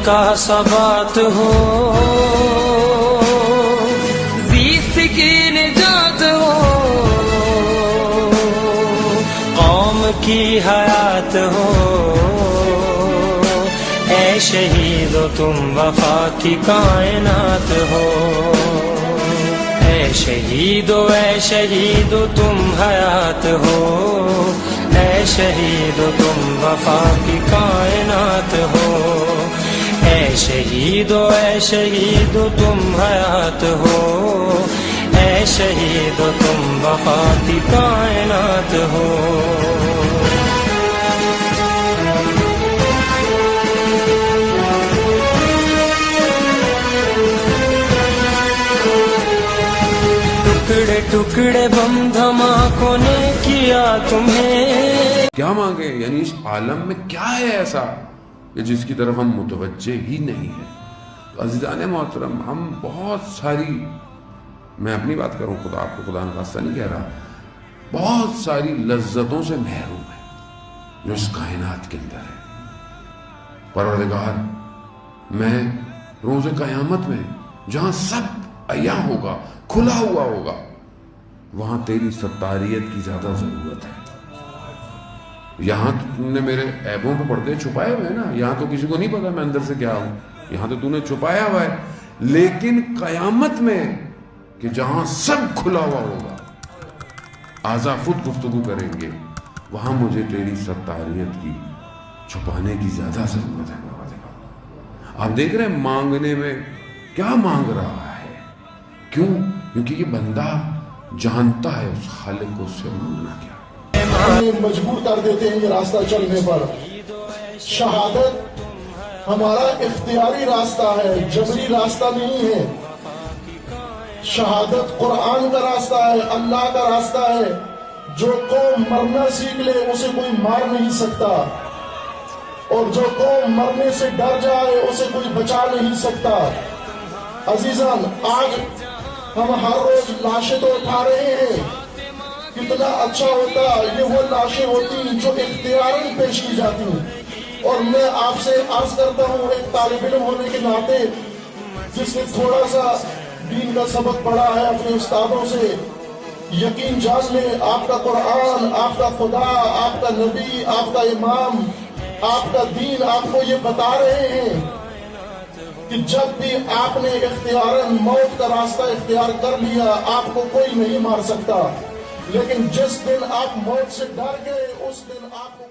کا ثبات ہو، زیست کی نجات ہو، قوم کی حیات ہو، اے شہید و تم وفا کی کائنات ہو، اے شہید و تم حیات ہو، اے شہید و تم وفا کی کائنات ہو، اے شہید و تم حیات ہو، اے شہید و تم وفا کی کائنات ہو۔ ٹکڑے ٹکڑے بم دھماکوں نے کیا تمہیں، کیا مانگے؟ یعنی اس عالم میں کیا ہے ایسا کہ جس کی طرف ہم متوجہ ہی نہیں ہیں؟ تو عزیزان محترم، ہم بہت ساری، میں اپنی بات کروں، خدا آپ کو خدا نخواستہ نہیں کہہ رہا، بہت ساری لذتوں سے محروم ہیں جو اس کائنات کے اندر ہے۔ پروردگار، میں روز قیامت میں جہاں سب عیاں ہوگا، کھلا ہوا ہوگا، وہاں تیری ستاریت کی زیادہ ضرورت ہے۔ یہاں تو تم نے میرے عیبوں پہ پردے چھپائے ہوئے ہیں نا، یہاں تو کسی کو نہیں پتا میں اندر سے کیا ہوں، یہاں تو نے چھپایا ہوا ہے، لیکن قیامت میں کہ جہاں سب کھلا ہوا ہوگا، اعضا خود گفتگو کریں گے، وہاں مجھے تیری ستاریت کی چھپانے کی زیادہ ضرورت ہے۔ آپ دیکھ رہے ہیں مانگنے میں کیا مانگ رہا ہے، کیوں؟ کیونکہ یہ بندہ جانتا ہے اس خالق کو اس سے مانگنا کیا۔ ہمیں مجبور کر دیتے ہیں یہ راستہ چلنے پر۔ شہادت ہمارا اختیاری راستہ ہے، جبری راستہ نہیں ہے۔ شہادت قرآن کا راستہ ہے، اللہ کا راستہ ہے۔ جو قوم مرنا سیکھ لے اسے کوئی مار نہیں سکتا، اور جو قوم مرنے سے ڈر جائے اسے کوئی بچا نہیں سکتا۔ عزیزان، آج ہم ہر روز لاشیں تو اٹھا رہے ہیں، کتنا اچھا ہوتا یہ وہ لاشیں ہوتی جو اختیاراً پیش کی جاتی ہیں۔ اور میں آپ سے عرض کرتا ہوں، ایک طالب علم ہونے کے ناطے جس نے تھوڑا سا دین کا سبق پڑھا ہے اپنے استادوں سے، یقین جان لیں آپ کا قرآن، آپ کا خدا، آپ کا نبی، آپ کا امام، آپ کا دین آپ کو یہ بتا رہے ہیں کہ جب بھی آپ نے اختیاراً موت کا راستہ اختیار کر لیا، آپ کو کوئی نہیں مار سکتا، لیکن جس دن آپ موت سے ڈر گئے اس دن آپ کو